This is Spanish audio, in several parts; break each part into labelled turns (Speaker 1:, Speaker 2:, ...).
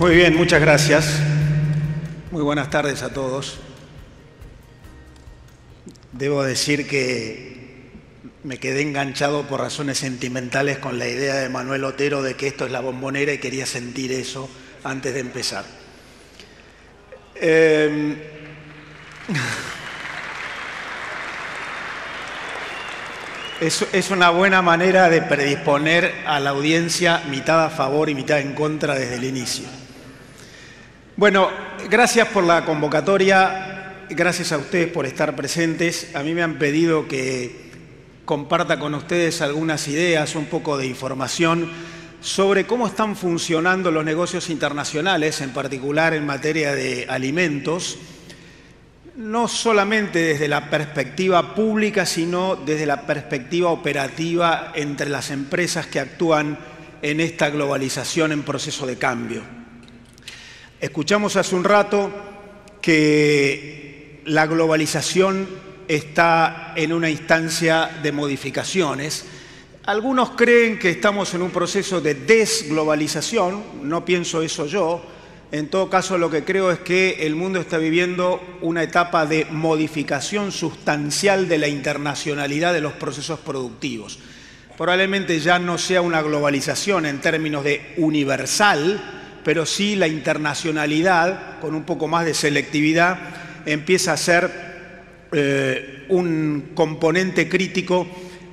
Speaker 1: Muy bien, muchas gracias. Muy buenas tardes a todos. Debo decir que me quedé enganchado por razones sentimentales con la idea de Manuel Otero de que esto es la Bombonera y quería sentir eso antes de empezar. Es una buena manera de predisponer a la audiencia mitad a favor y mitad en contra desde el inicio. Bueno, gracias por la convocatoria, gracias a ustedes por estar presentes. A mí me han pedido que comparta con ustedes algunas ideas, un poco de información sobre cómo están funcionando los negocios internacionales, en particular en materia de alimentos, no solamente desde la perspectiva pública, sino desde la perspectiva operativa entre las empresas que actúan en esta globalización en proceso de cambio. Escuchamos hace un rato que la globalización está en una instancia de modificaciones. Algunos creen que estamos en un proceso de desglobalización, no pienso eso yo. En todo caso, lo que creo es que el mundo está viviendo una etapa de modificación sustancial de la internacionalidad de los procesos productivos. Probablemente ya no sea una globalización en términos de universal, pero sí la internacionalidad, con un poco más de selectividad, empieza a ser un componente crítico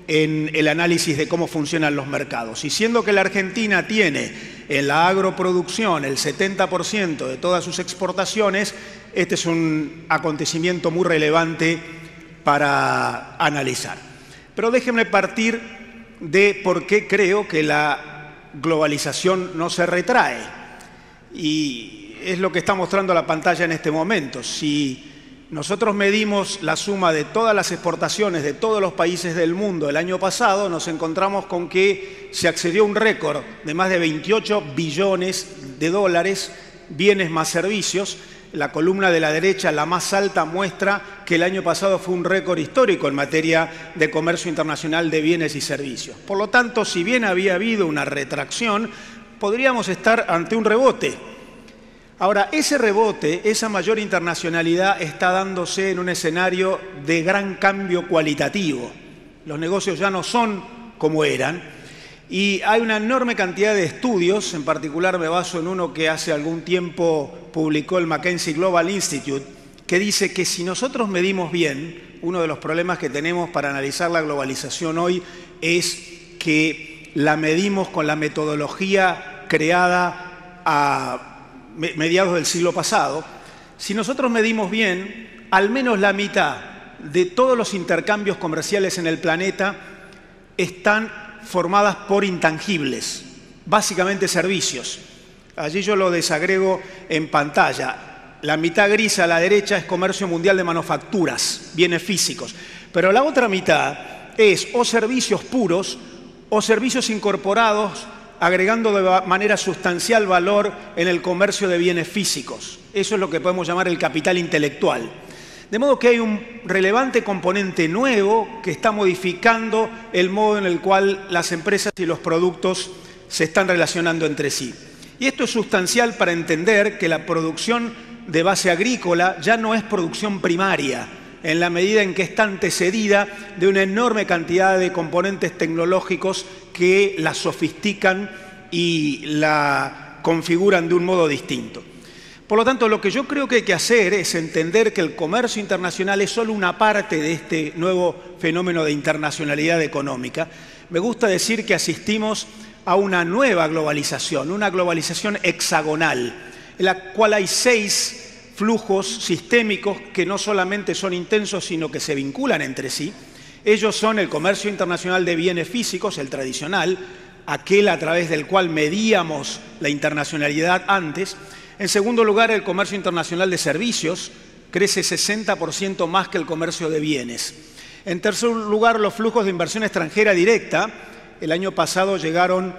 Speaker 1: en el análisis de cómo funcionan los mercados. Y siendo que la Argentina tiene en la agroproducción el 70% de todas sus exportaciones, este es un acontecimiento muy relevante para analizar. Pero déjenme partir de por qué creo que la globalización no se retrae. Y es lo que está mostrando la pantalla en este momento. Si nosotros medimos la suma de todas las exportaciones de todos los países del mundo el año pasado, nos encontramos con que se accedió a un récord de más de 28 billones de dólares, bienes más servicios. La columna de la derecha, la más alta, muestra que el año pasado fue un récord histórico en materia de comercio internacional de bienes y servicios. Por lo tanto, si bien había habido una retracción, podríamos estar ante un rebote. Ahora, ese rebote, esa mayor internacionalidad está dándose en un escenario de gran cambio cualitativo. Los negocios ya no son como eran y hay una enorme cantidad de estudios, en particular me baso en uno que hace algún tiempo publicó el McKinsey Global Institute, que dice que si nosotros medimos bien, uno de los problemas que tenemos para analizar la globalización hoy es que la medimos con la metodología creada a mediados del siglo pasado. Si nosotros medimos bien, al menos la mitad de todos los intercambios comerciales en el planeta están formadas por intangibles, básicamente servicios. Allí yo lo desagrego en pantalla. La mitad gris a la derecha es comercio mundial de manufacturas, bienes físicos, pero la otra mitad es o servicios puros o servicios incorporados agregando de manera sustancial valor en el comercio de bienes físicos. Eso es lo que podemos llamar el capital intelectual. De modo que hay un relevante componente nuevo que está modificando el modo en el cual las empresas y los productos se están relacionando entre sí. Y esto es sustancial para entender que la producción de base agrícola ya no es producción primaria, en la medida en que está antecedida de una enorme cantidad de componentes tecnológicos que la sofistican y la configuran de un modo distinto. Por lo tanto, lo que yo creo que hay que hacer es entender que el comercio internacional es solo una parte de este nuevo fenómeno de internacionalidad económica. Me gusta decir que asistimos a una nueva globalización, una globalización hexagonal, en la cual hay 6 flujos sistémicos que no solamente son intensos, sino que se vinculan entre sí. Ellos son el comercio internacional de bienes físicos, el tradicional, aquel a través del cual medíamos la internacionalidad antes. En segundo lugar, el comercio internacional de servicios crece 60% más que el comercio de bienes. En tercer lugar, los flujos de inversión extranjera directa. El año pasado llegaron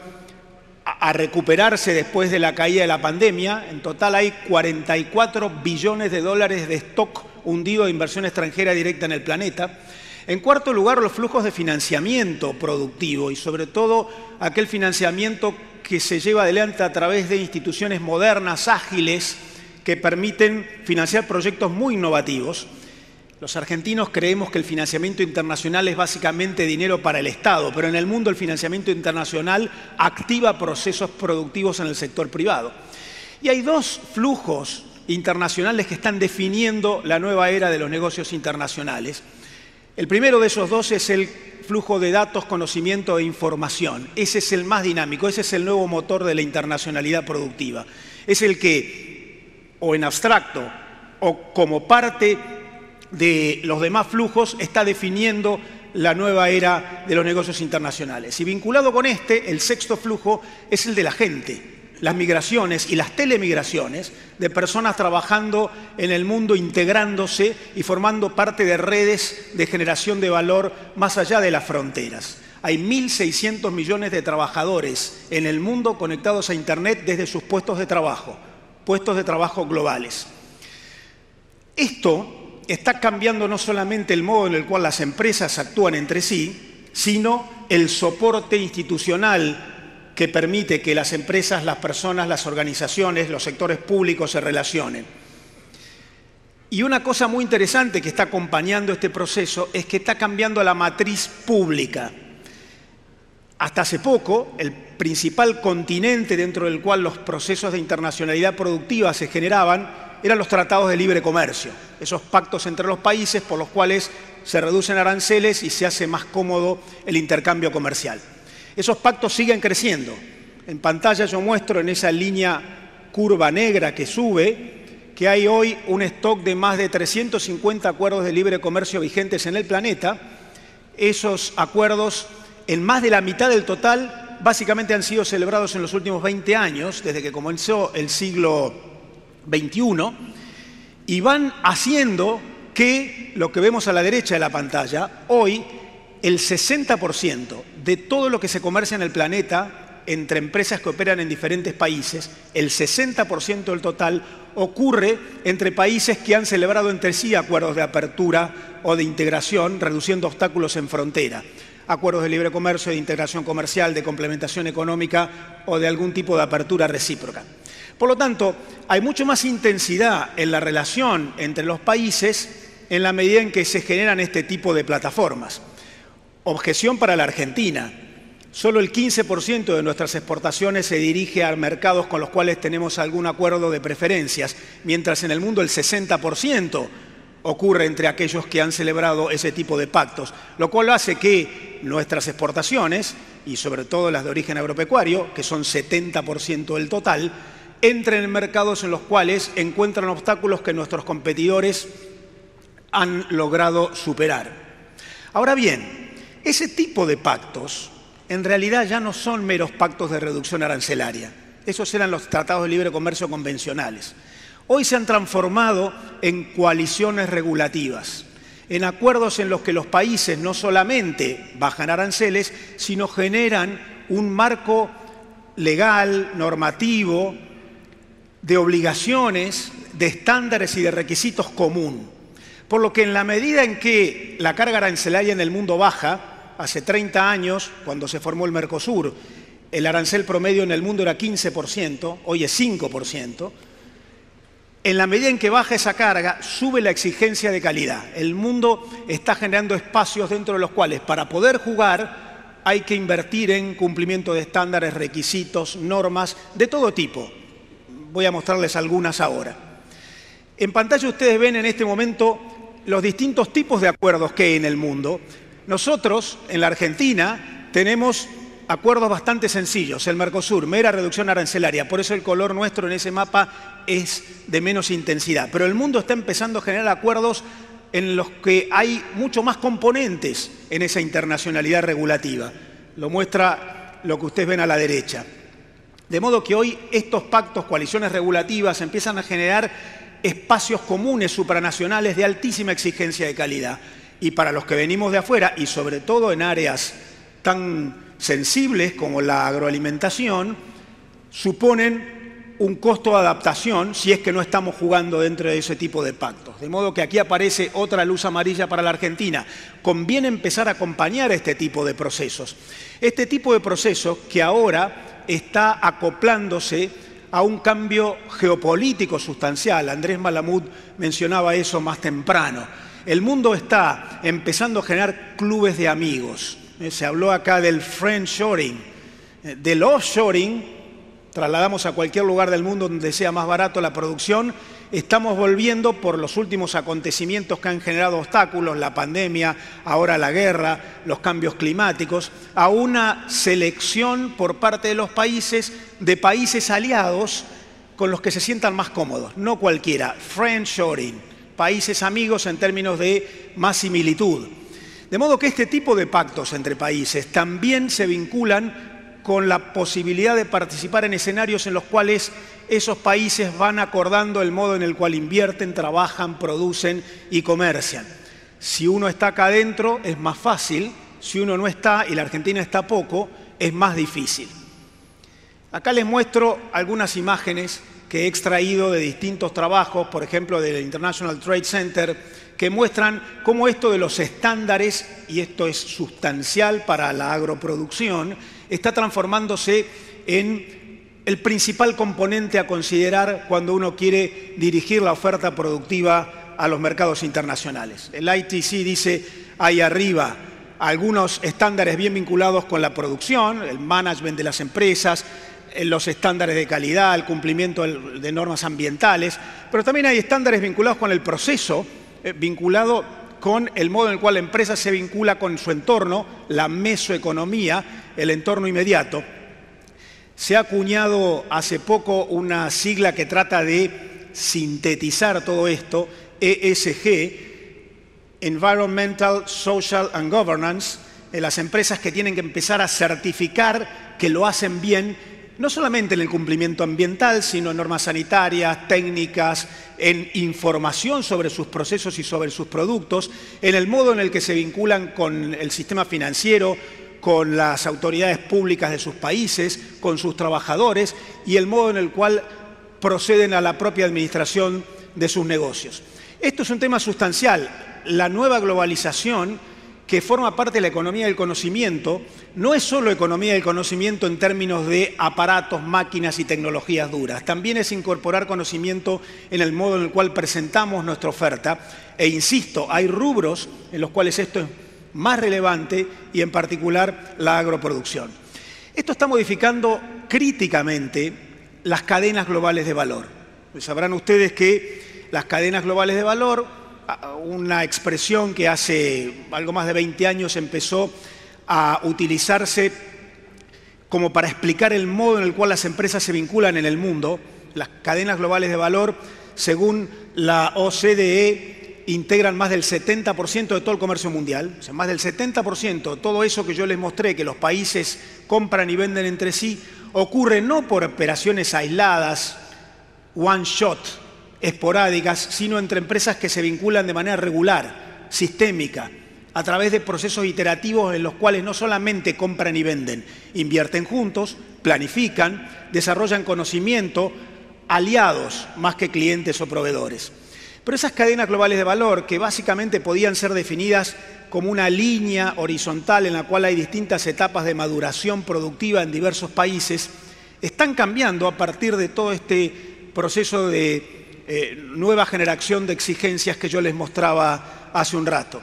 Speaker 1: a recuperarse después de la caída de la pandemia. En total hay 44 billones de dólares de stock hundido de inversión extranjera directa en el planeta. En cuarto lugar, los flujos de financiamiento productivo y sobre todo aquel financiamiento que se lleva adelante a través de instituciones modernas, ágiles, que permiten financiar proyectos muy innovativos. Los argentinos creemos que el financiamiento internacional es básicamente dinero para el Estado, pero en el mundo el financiamiento internacional activa procesos productivos en el sector privado. Y hay dos flujos internacionales que están definiendo la nueva era de los negocios internacionales. El primero de esos dos es el flujo de datos, conocimiento e información. Ese es el más dinámico, ese es el nuevo motor de la internacionalidad productiva. Es el que, o en abstracto, o como parte de los demás flujos, está definiendo la nueva era de los negocios internacionales. Y vinculado con este, el sexto flujo es el de la gente. Las migraciones y las telemigraciones de personas trabajando en el mundo, integrándose y formando parte de redes de generación de valor más allá de las fronteras. Hay 1.600 millones de trabajadores en el mundo conectados a Internet desde sus puestos de trabajo globales. Esto está cambiando no solamente el modo en el cual las empresas actúan entre sí, sino el soporte institucional que permite que las empresas, las personas, las organizaciones, los sectores públicos se relacionen. Y una cosa muy interesante que está acompañando este proceso es que está cambiando la matriz pública. Hasta hace poco, el principal continente dentro del cual los procesos de internacionalidad productiva se generaban eran los tratados de libre comercio, esos pactos entre los países por los cuales se reducen aranceles y se hace más cómodo el intercambio comercial. Esos pactos siguen creciendo. En pantalla yo muestro en esa línea curva negra que sube que hay hoy un stock de más de 350 acuerdos de libre comercio vigentes en el planeta. Esos acuerdos, en más de la mitad del total, básicamente han sido celebrados en los últimos 20 años, desde que comenzó el siglo XXI, y van haciendo que, lo que vemos a la derecha de la pantalla, hoy el 60% de todo lo que se comercia en el planeta entre empresas que operan en diferentes países, el 60% del total ocurre entre países que han celebrado entre sí acuerdos de apertura o de integración, reduciendo obstáculos en frontera, acuerdos de libre comercio, de integración comercial, de complementación económica o de algún tipo de apertura recíproca. Por lo tanto, hay mucho más intensidad en la relación entre los países en la medida en que se generan este tipo de plataformas. Objeción para la Argentina. Solo el 15% de nuestras exportaciones se dirige a mercados con los cuales tenemos algún acuerdo de preferencias, mientras en el mundo el 60% ocurre entre aquellos que han celebrado ese tipo de pactos, lo cual hace que nuestras exportaciones, y sobre todo las de origen agropecuario, que son 70% del total, entren en mercados en los cuales encuentran obstáculos que nuestros competidores han logrado superar. Ahora bien, ese tipo de pactos en realidad ya no son meros pactos de reducción arancelaria. Esos eran los tratados de libre comercio convencionales. Hoy se han transformado en coaliciones regulativas, en acuerdos en los que los países no solamente bajan aranceles, sino generan un marco legal, normativo, de obligaciones, de estándares y de requisitos común. Por lo que en la medida en que la carga arancelaria en el mundo baja, hace 30 años, cuando se formó el Mercosur, el arancel promedio en el mundo era 15%, hoy es 5%. En la medida en que baja esa carga, sube la exigencia de calidad. El mundo está generando espacios dentro de los cuales, para poder jugar, hay que invertir en cumplimiento de estándares, requisitos, normas de todo tipo. Voy a mostrarles algunas ahora. En pantalla ustedes ven en este momento los distintos tipos de acuerdos que hay en el mundo. Nosotros, en la Argentina, tenemos acuerdos bastante sencillos. El Mercosur, mera reducción arancelaria. Por eso el color nuestro en ese mapa es de menos intensidad. Pero el mundo está empezando a generar acuerdos en los que hay mucho más componentes en esa internacionalidad regulativa. Lo muestra lo que ustedes ven a la derecha. De modo que hoy estos pactos, coaliciones regulativas, empiezan a generar espacios comunes supranacionales de altísima exigencia de calidad. Y para los que venimos de afuera, y sobre todo en áreas tan sensibles como la agroalimentación, suponen un costo de adaptación si es que no estamos jugando dentro de ese tipo de pactos. De modo que aquí aparece otra luz amarilla para la Argentina. Conviene empezar a acompañar este tipo de procesos. Este tipo de procesos que ahora está acoplándose a un cambio geopolítico sustancial. Andrés Malamud mencionaba eso más temprano. El mundo está empezando a generar clubes de amigos. Se habló acá del friendshoring, del offshoring. Trasladamos a cualquier lugar del mundo donde sea más barato la producción. Estamos volviendo, por los últimos acontecimientos que han generado obstáculos, la pandemia, ahora la guerra, los cambios climáticos, a una selección por parte de los países, de países aliados con los que se sientan más cómodos, no cualquiera, friendshoring, países amigos en términos de más similitud. De modo que este tipo de pactos entre países también se vinculan con la posibilidad de participar en escenarios en los cuales esos países van acordando el modo en el cual invierten, trabajan, producen y comercian. Si uno está acá adentro es más fácil, si uno no está y la Argentina está poco, es más difícil. Acá les muestro algunas imágenes que he extraído de distintos trabajos, por ejemplo del International Trade Center, que muestran cómo esto de los estándares, y esto es sustancial para la agroproducción, está transformándose en el principal componente a considerar cuando uno quiere dirigir la oferta productiva a los mercados internacionales. El ITC dice ahí arriba algunos estándares bien vinculados con la producción, el management de las empresas, los estándares de calidad, el cumplimiento de normas ambientales, pero también hay estándares vinculados con el proceso, vinculado con el modo en el cual la empresa se vincula con su entorno, la mesoeconomía, el entorno inmediato. Se ha acuñado hace poco una sigla que trata de sintetizar todo esto, ESG, Environmental, Social and Governance, en las empresas que tienen que empezar a certificar que lo hacen bien, no solamente en el cumplimiento ambiental, sino en normas sanitarias, técnicas, en información sobre sus procesos y sobre sus productos, en el modo en el que se vinculan con el sistema financiero, con las autoridades públicas de sus países, con sus trabajadores y el modo en el cual proceden a la propia administración de sus negocios. Esto es un tema sustancial. La nueva globalización, que forma parte de la economía del conocimiento, no es solo economía del conocimiento en términos de aparatos, máquinas y tecnologías duras. También es incorporar conocimiento en el modo en el cual presentamos nuestra oferta. E insisto, hay rubros en los cuales esto es más relevante y en particular la agroproducción. Esto está modificando críticamente las cadenas globales de valor. Pues sabrán ustedes que las cadenas globales de valor, una expresión que hace algo más de 20 años empezó a utilizarse como para explicar el modo en el cual las empresas se vinculan en el mundo. Las cadenas globales de valor, según la OCDE, integran más del 70% de todo el comercio mundial. O sea, más del 70% de todo eso que yo les mostré, que los países compran y venden entre sí, ocurre no por operaciones aisladas, one shot, esporádicas, sino entre empresas que se vinculan de manera regular, sistémica, a través de procesos iterativos en los cuales no solamente compran y venden, invierten juntos, planifican, desarrollan conocimiento, aliados más que clientes o proveedores. Pero esas cadenas globales de valor, que básicamente podían ser definidas como una línea horizontal en la cual hay distintas etapas de maduración productiva en diversos países, están cambiando a partir de todo este proceso de nueva generación de exigencias que yo les mostraba hace un rato.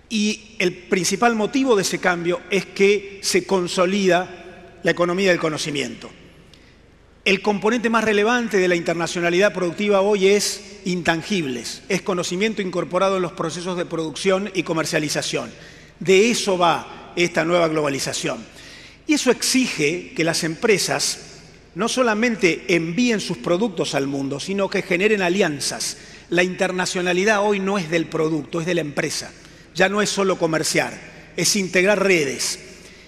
Speaker 1: Y el principal motivo de ese cambio es que se consolida la economía del conocimiento. El componente más relevante de la internacionalidad productiva hoy es intangibles, es conocimiento incorporado en los procesos de producción y comercialización. De eso va esta nueva globalización. Y eso exige que las empresas no solamente envíen sus productos al mundo, sino que generen alianzas. La internacionalidad hoy no es del producto, es de la empresa. Ya no es solo comerciar, es integrar redes.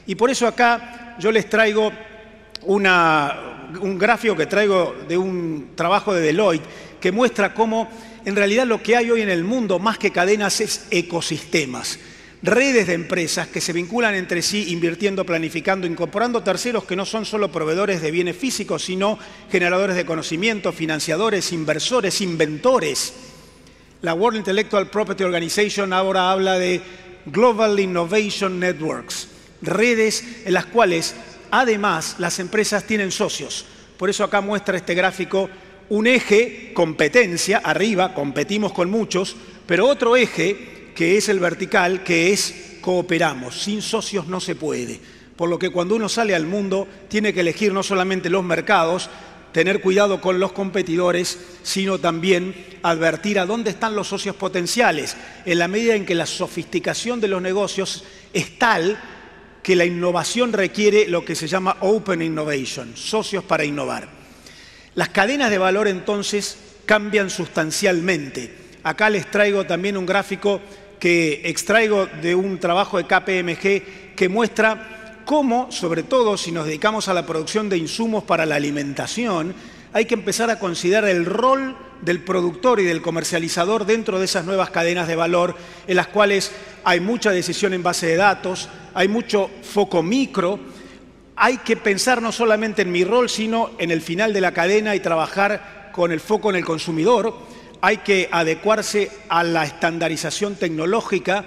Speaker 1: Y por eso acá yo les traigo un gráfico que traigo de un trabajo de Deloitte que muestra cómo en realidad lo que hay hoy en el mundo, más que cadenas, es ecosistemas. Redes de empresas que se vinculan entre sí, invirtiendo, planificando, incorporando terceros que no son solo proveedores de bienes físicos, sino generadores de conocimiento, financiadores, inversores, inventores. La World Intellectual Property Organization ahora habla de Global Innovation Networks, redes en las cuales Además, las empresas tienen socios. Por eso acá muestra este gráfico un eje, competencia, arriba, competimos con muchos, pero otro eje, que es el vertical, que es cooperamos. Sin socios no se puede. Por lo que cuando uno sale al mundo, tiene que elegir no solamente los mercados, tener cuidado con los competidores, sino también advertir a dónde están los socios potenciales, en la medida en que la sofisticación de los negocios es tal que la innovación requiere lo que se llama Open Innovation, socios para innovar. Las cadenas de valor entonces cambian sustancialmente. Acá les traigo también un gráfico que extraigo de un trabajo de KPMG que muestra cómo, sobre todo si nos dedicamos a la producción de insumos para la alimentación, hay que empezar a considerar el rol del productor y del comercializador dentro de esas nuevas cadenas de valor en las cuales hay mucha decisión en base de datos, hay mucho foco micro. Hay que pensar no solamente en mi rol, sino en el final de la cadena y trabajar con el foco en el consumidor. Hay que adecuarse a la estandarización tecnológica,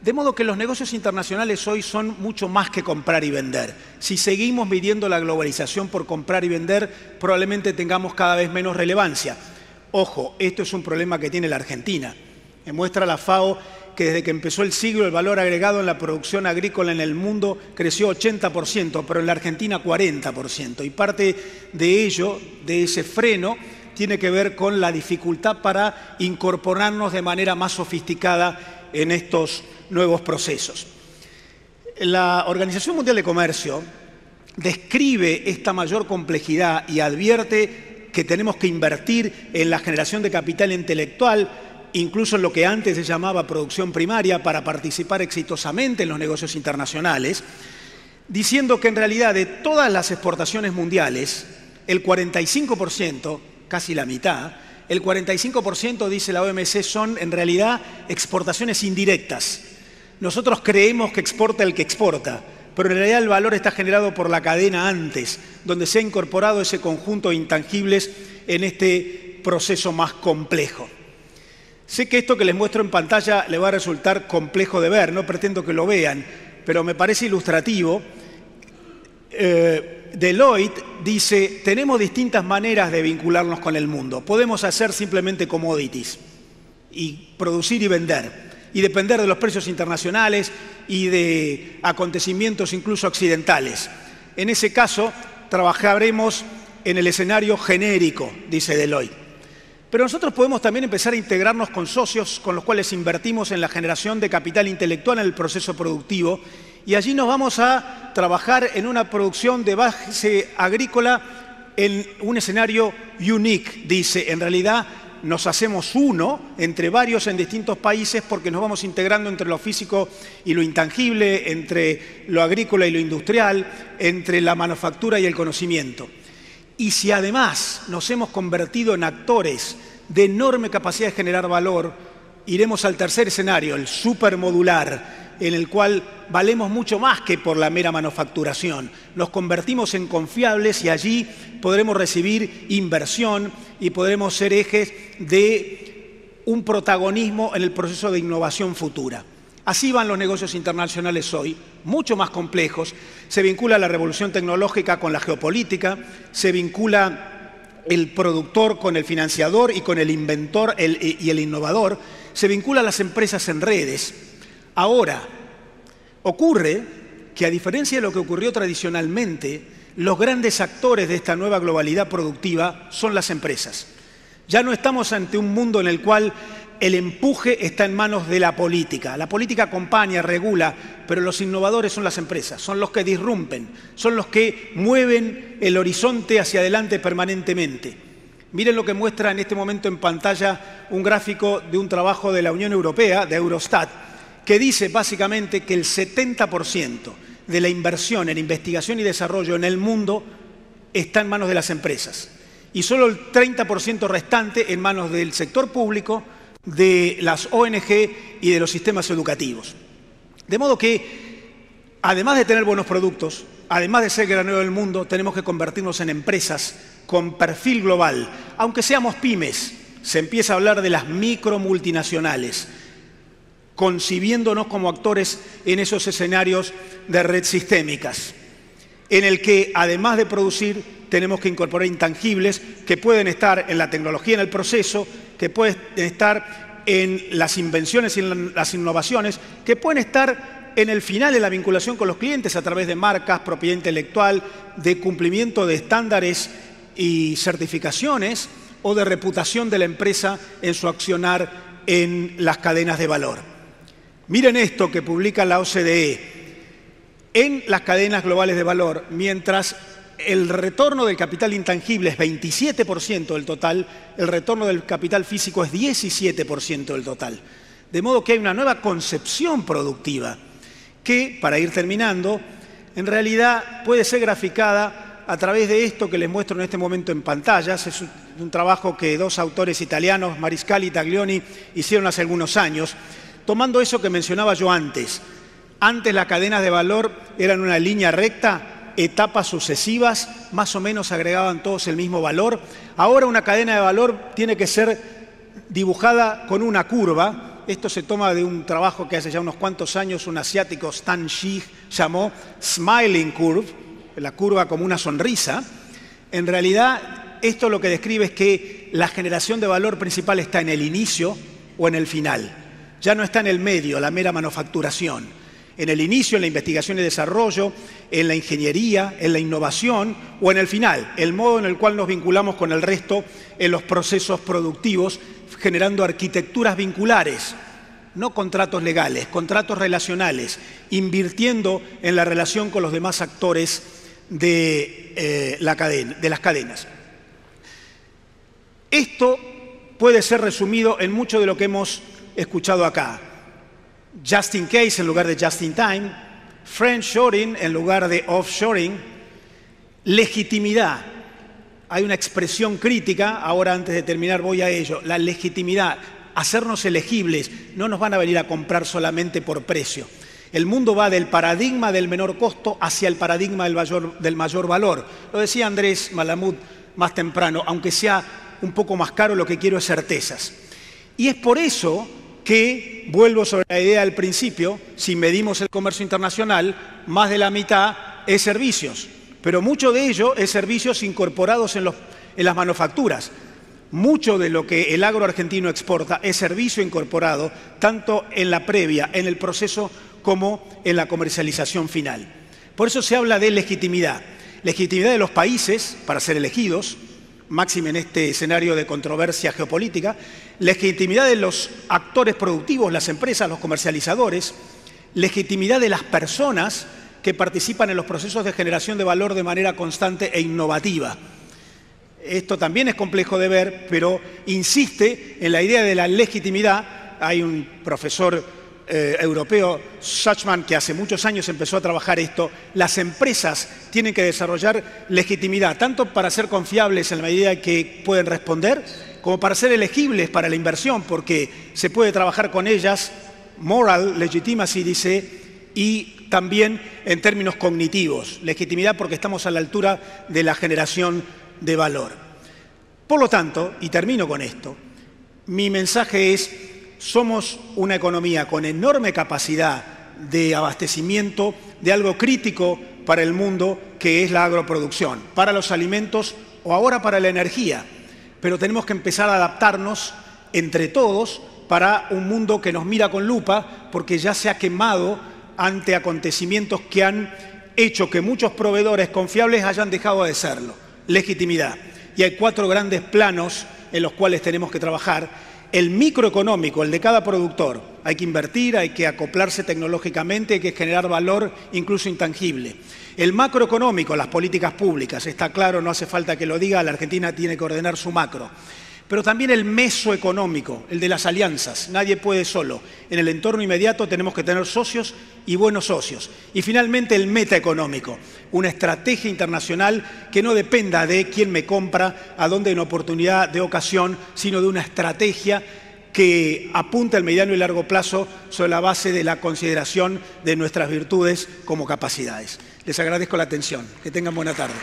Speaker 1: de modo que los negocios internacionales hoy son mucho más que comprar y vender. Si seguimos midiendo la globalización por comprar y vender, probablemente tengamos cada vez menos relevancia. Ojo, esto es un problema que tiene la Argentina. Muestra la FAO que desde que empezó el siglo el valor agregado en la producción agrícola en el mundo creció 80%, pero en la Argentina 40%. Y parte de ello, de ese freno, tiene que ver con la dificultad para incorporarnos de manera más sofisticada en estos nuevos procesos. La Organización Mundial de Comercio describe esta mayor complejidad y advierte que tenemos que invertir en la generación de capital intelectual, incluso en lo que antes se llamaba producción primaria, para participar exitosamente en los negocios internacionales, diciendo que en realidad de todas las exportaciones mundiales, el 45%, casi la mitad, el 45%, dice la OMC, son en realidad exportaciones indirectas. Nosotros creemos que exporta el que exporta, pero en realidad el valor está generado por la cadena antes, donde se ha incorporado ese conjunto de intangibles en este proceso más complejo. Sé que esto que les muestro en pantalla les va a resultar complejo de ver, no pretendo que lo vean, pero me parece ilustrativo. Deloitte dice, tenemos distintas maneras de vincularnos con el mundo. Podemos hacer simplemente commodities y producir y vender, y depender de los precios internacionales y de acontecimientos incluso accidentales. En ese caso, trabajaremos en el escenario genérico, dice Deloitte. Pero nosotros podemos también empezar a integrarnos con socios con los cuales invertimos en la generación de capital intelectual en el proceso productivo, y allí nos vamos a trabajar en una producción de base agrícola en un escenario unique, dice. En realidad nos hacemos uno entre varios en distintos países porque nos vamos integrando entre lo físico y lo intangible, entre lo agrícola y lo industrial, entre la manufactura y el conocimiento. Y si además nos hemos convertido en actores de enorme capacidad de generar valor, iremos al tercer escenario, el supermodular, en el cual valemos mucho más que por la mera manufacturación. Nos convertimos en confiables y allí podremos recibir inversión y podremos ser ejes de un protagonismo en el proceso de innovación futura. Así van los negocios internacionales hoy, mucho más complejos. Se vincula la revolución tecnológica con la geopolítica, se vincula el productor con el financiador y con el inventor y el innovador, se vincula a las empresas en redes. Ahora, ocurre que a diferencia de lo que ocurrió tradicionalmente, los grandes actores de esta nueva globalidad productiva son las empresas. Ya no estamos ante un mundo en el cual el empuje está en manos de la política. La política acompaña, regula, pero los innovadores son las empresas, son los que disrumpen, son los que mueven el horizonte hacia adelante permanentemente. Miren lo que muestra en este momento en pantalla un gráfico de un trabajo de la Unión Europea, de Eurostat, que dice básicamente que el 70% de la inversión en investigación y desarrollo en el mundo está en manos de las empresas y solo el 30% restante en manos del sector público, de las ONG y de los sistemas educativos. De modo que, además de tener buenos productos, además de ser granero del mundo, tenemos que convertirnos en empresas con perfil global. Aunque seamos pymes, se empieza a hablar de las micromultinacionales, concibiéndonos como actores en esos escenarios de red sistémicas. en el que, además de producir, tenemos que incorporar intangibles que pueden estar en la tecnología, en el proceso, que pueden estar en las invenciones y en las innovaciones, que pueden estar en el final de la vinculación con los clientes a través de marcas, propiedad intelectual, de cumplimiento de estándares y certificaciones o de reputación de la empresa en su accionar en las cadenas de valor. Miren esto que publica la OCDE. En las cadenas globales de valor, mientras el retorno del capital intangible es 27% del total, el retorno del capital físico es 17% del total. De modo que hay una nueva concepción productiva que, para ir terminando, en realidad puede ser graficada a través de esto que les muestro en este momento en pantallas. Es un trabajo que dos autores italianos, Mariscali y Taglioni, hicieron hace algunos años, tomando eso que mencionaba yo antes. Antes las cadenas de valor eran una línea recta, etapas sucesivas, más o menos agregaban todos el mismo valor. Ahora una cadena de valor tiene que ser dibujada con una curva. Esto se toma de un trabajo que hace ya unos cuantos años un asiático, Stan Shih, llamó Smiling Curve, la curva como una sonrisa. En realidad, esto lo que describe es que la generación de valor principal está en el inicio o en el final. Ya no está en el medio, la mera manufacturación. En el inicio, en la investigación y desarrollo, en la ingeniería, en la innovación o en el final, el modo en el cual nos vinculamos con el resto en los procesos productivos, generando arquitecturas vinculares, no contratos legales, contratos relacionales, invirtiendo en la relación con los demás actores de las cadenas. Esto puede ser resumido en mucho de lo que hemos escuchado acá. Just in case en lugar de just in time, friendshoring en lugar de offshoring, legitimidad. Hay una expresión crítica, ahora antes de terminar voy a ello, la legitimidad, hacernos elegibles, no nos van a venir a comprar solamente por precio. El mundo va del paradigma del menor costo hacia el paradigma del mayor valor. Lo decía Andrés Malamud más temprano, aunque sea un poco más caro, lo que quiero es certezas. Y es por eso que, vuelvo sobre la idea del principio, si medimos el comercio internacional, más de la mitad es servicios, pero mucho de ello es servicios incorporados en las manufacturas. Mucho de lo que el agro argentino exporta es servicio incorporado, tanto en la previa, en el proceso, como en la comercialización final. Por eso se habla de legitimidad. Legitimidad de los países para ser elegidos, máxime en este escenario de controversia geopolítica, legitimidad de los actores productivos, las empresas, los comercializadores, legitimidad de las personas que participan en los procesos de generación de valor de manera constante e innovativa. Esto también es complejo de ver, pero insiste en la idea de la legitimidad. Hay un profesor europeo, Suchman, que hace muchos años empezó a trabajar esto. Las empresas tienen que desarrollar legitimidad, tanto para ser confiables en la medida que pueden responder, como para ser elegibles para la inversión, porque se puede trabajar con ellas, moral legitimacy dice, y también en términos cognitivos, legitimidad porque estamos a la altura de la generación de valor. Por lo tanto, y termino con esto, mi mensaje es: somos una economía con enorme capacidad de abastecimiento de algo crítico para el mundo, que es la agroproducción, para los alimentos o ahora para la energía. Pero tenemos que empezar a adaptarnos entre todos para un mundo que nos mira con lupa, porque ya se ha quemado ante acontecimientos que han hecho que muchos proveedores confiables hayan dejado de serlo. Legitimidad. Y hay 4 grandes planos en los cuales tenemos que trabajar. El microeconómico, el de cada productor. Hay que invertir, hay que acoplarse tecnológicamente, hay que generar valor incluso intangible. El macroeconómico, las políticas públicas, está claro, no hace falta que lo diga, la Argentina tiene que ordenar su macro. Pero también el mesoeconómico, el de las alianzas, nadie puede solo. En el entorno inmediato tenemos que tener socios y buenos socios. Y finalmente el metaeconómico, una estrategia internacional que no dependa de quién me compra, a dónde hay una oportunidad de ocasión, sino de una estrategia que apunta al mediano y largo plazo sobre la base de la consideración de nuestras virtudes como capacidades. Les agradezco la atención. Que tengan buena tarde.